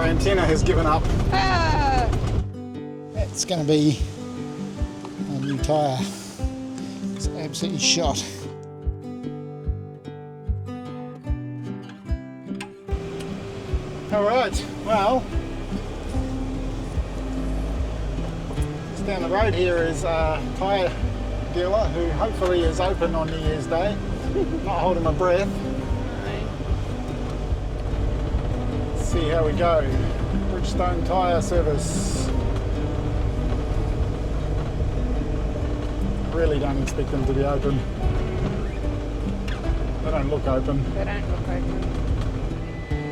antenna has given up. Ah! That's going to be a new tyre. It's absolutely shot. Alright, well, just down the road here is a tyre dealer who hopefully is open on New Year's Day. Not holding my breath. Let's see how we go. Bridgestone tyre service. Really don't expect them to be open. They don't look open. They don't look open.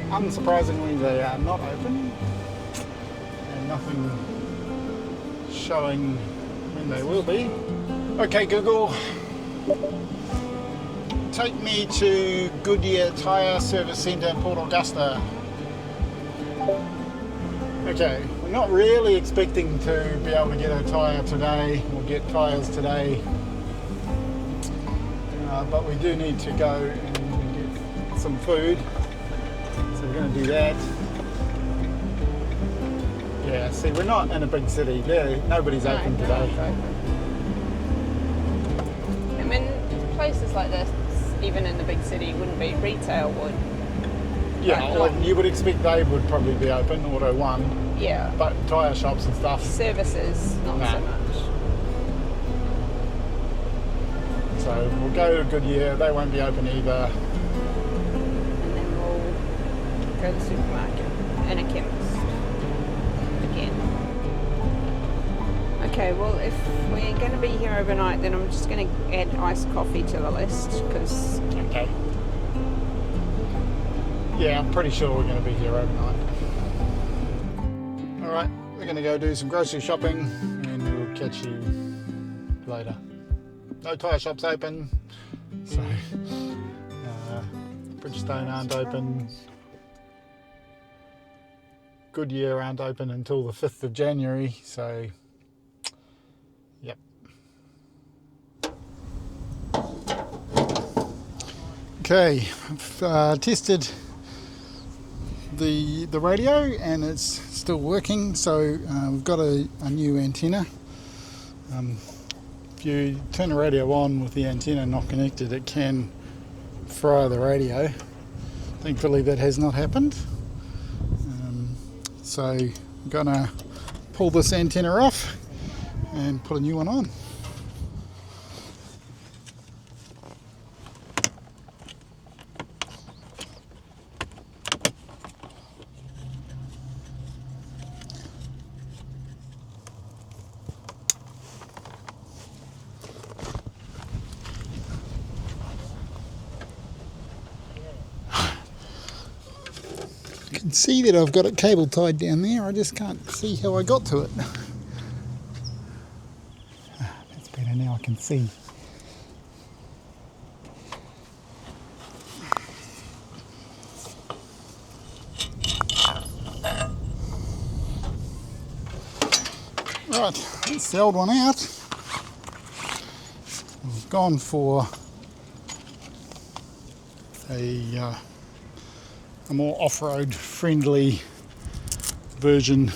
Unsurprisingly, they are not open, and nothing showing when they will be. Okay, Google, take me to Goodyear Tyre Service Centre in Port Augusta. Okay, we're not really expecting to be able to get a tyre today, or get tyres today, but we do need to go and get some food. So we're going to do that. Yeah, see, we're not in a big city. Nobody's open today. I mean, places like this, even in the big city, wouldn't be. Retail would. Yeah, well, you would expect they would probably be open, Auto One. Yeah. But tyre shops and stuff. Services, not so much. So we'll go to Goodyear. They won't be open either. Go to the supermarket and a chemist again. Okay, well, if we're going to be here overnight, then I'm just going to add iced coffee to the list because. Okay. Yeah, I'm pretty sure we're going to be here overnight. All right, we're going to go do some grocery shopping, and we'll catch you later. No tyre shops open, so Bridgestone aren't open. Goodyear aren't open until the 5th of January, so yep. Okay, I've tested the radio and it's still working, so we've got a new antenna. If you turn the radio on with the antenna not connected, it can fry the radio. Thankfully that has not happened. So I'm gonna pull this antenna off and put a new one on. You can see that I've got it cable tied down there. I just can't see how I got to it. That's better now, I can see. Right, that's the old one out. I've gone for a more off-road friendly version.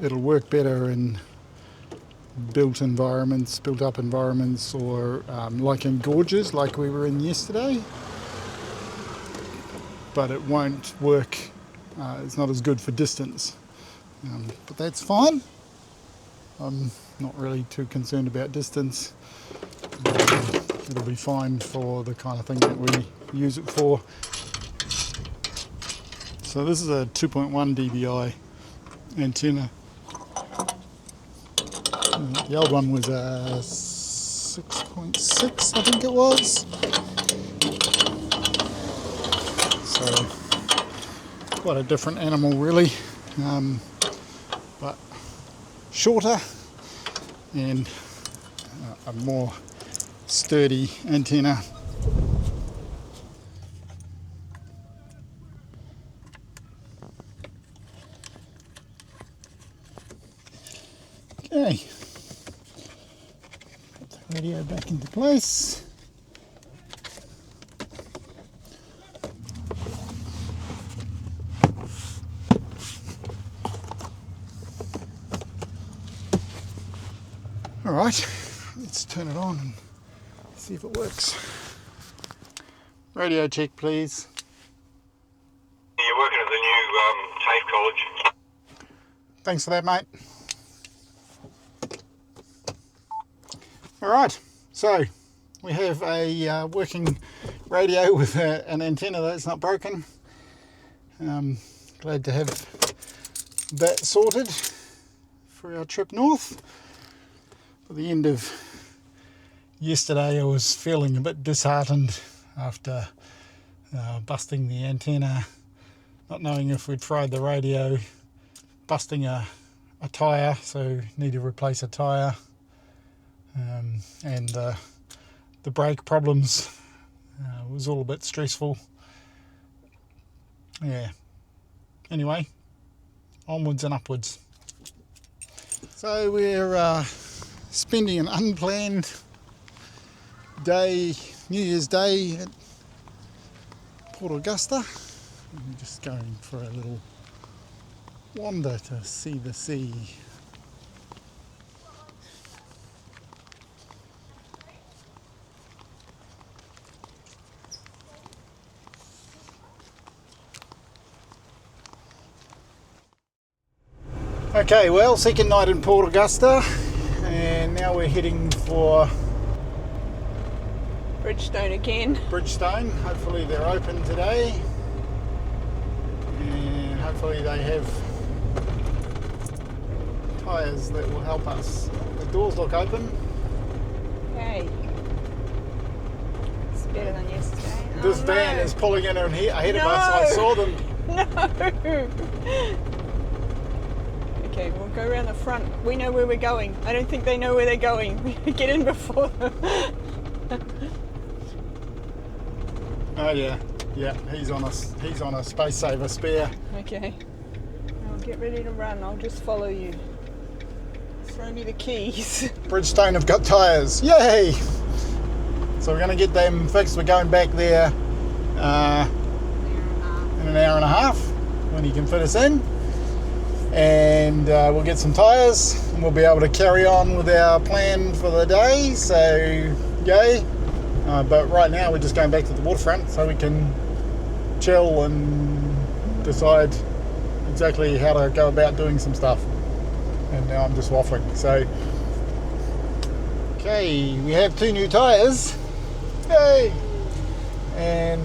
It'll work better in built up environments, or like in gorges like we were in yesterday, but it won't work, it's not as good for distance, but that's fine. I'm not really too concerned about distance. It'll be fine for the kind of thing that we use it for. So this is a 2.1 dBi antenna. The old one was a 6.6, I think it was. So quite a different animal really, but shorter and a more sturdy antenna. Okay, put the radio back into place. Alright, let's turn it on and see if it works. Radio check, please. You're working at the new TAFE college. Thanks for that, mate. Alright, so we have a working radio with an antenna that's not broken. Glad to have that sorted for our trip north. At the end of yesterday I was feeling a bit disheartened after busting the antenna, not knowing if we'd fried the radio, busting a tyre, so need to replace a tyre, and the brake problems was all a bit stressful. Yeah, anyway, onwards and upwards. So we're spending an unplanned day, New Year's Day at Port Augusta. I'm just going for a little wander to see the sea. Okay, well, second night in Port Augusta, and now we're heading for Bridgestone again. Bridgestone. Hopefully they're open today, and hopefully they have tyres that will help us. The doors look open. Yay. It's better than yesterday. This van is pulling in ahead of us. I saw them. No! Okay, we'll go around the front. We know where we're going. I don't think they know where they're going. We get in before them. Oh yeah, he's on a space saver spare. Okay. I'll get ready to run. I'll just follow you. Throw me the keys. Bridgestone have got tyres. Yay! So we're going to get them fixed. We're going back there in an hour and a half when he can fit us in. And we'll get some tyres and we'll be able to carry on with our plan for the day, so yay. But right now we're just going back to the waterfront so we can chill and decide exactly how to go about doing some stuff. And now I'm just waffling. So okay, we have 2 new tyres, yay, and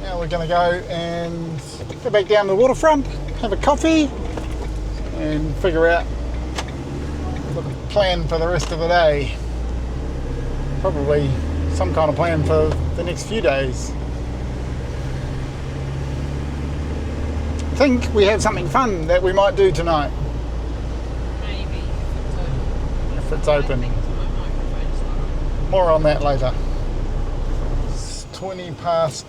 now we're going to go and go back down to the waterfront, have a coffee, and figure out the plan for the rest of the day. Probably some kind of plan for the next few days. I think we have something fun that we might do tonight. Maybe, If it's open. More on that later. It's 20 past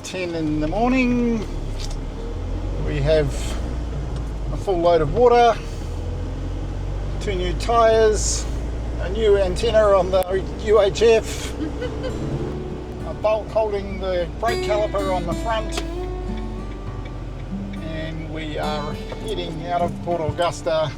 10 in the morning. We have a full load of water, 2 new tyres, a new antenna on the UHF, a bolt holding the brake caliper on the front, and we are heading out of Port Augusta.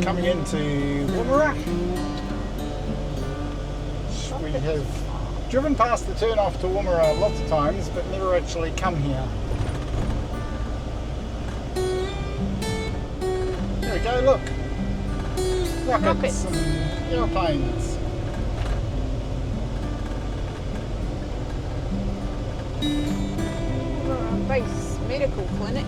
Coming into Woomera. We have driven past the turn-off to Woomera lots of times, but never actually come here. There we go, look. Rockets and aeroplanes. Woomera Base Medical Clinic.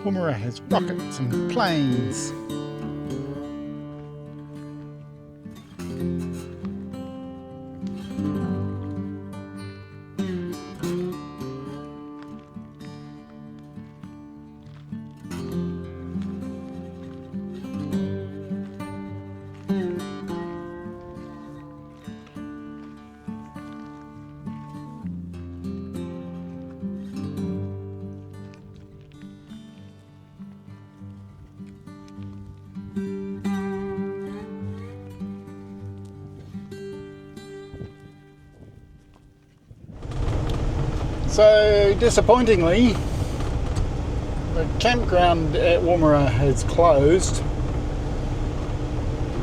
Woomera has rockets and planes. So disappointingly, the campground at Woomera has closed.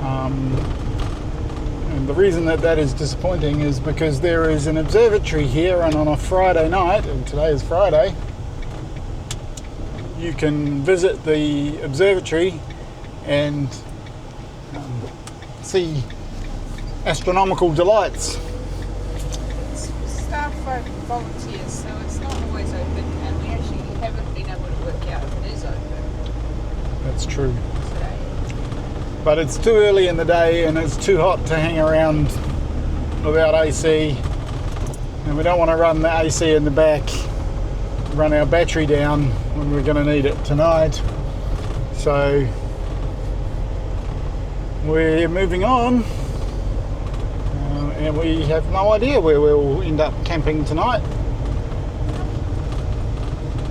And the reason that is disappointing is because there is an observatory here, and on a Friday night, and today is Friday, you can visit the observatory and see astronomical delights. It's staff by volunteers, so it's not always open, and we actually haven't been able to work out if it is open That's true. today. But it's too early in the day and it's too hot to hang around without AC, and we don't want to run the AC in the back, run our battery down when we're going to need it tonight. So we're moving on, and we have no idea where we'll end up camping tonight.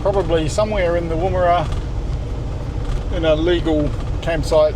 Probably somewhere in the Woomera in a legal campsite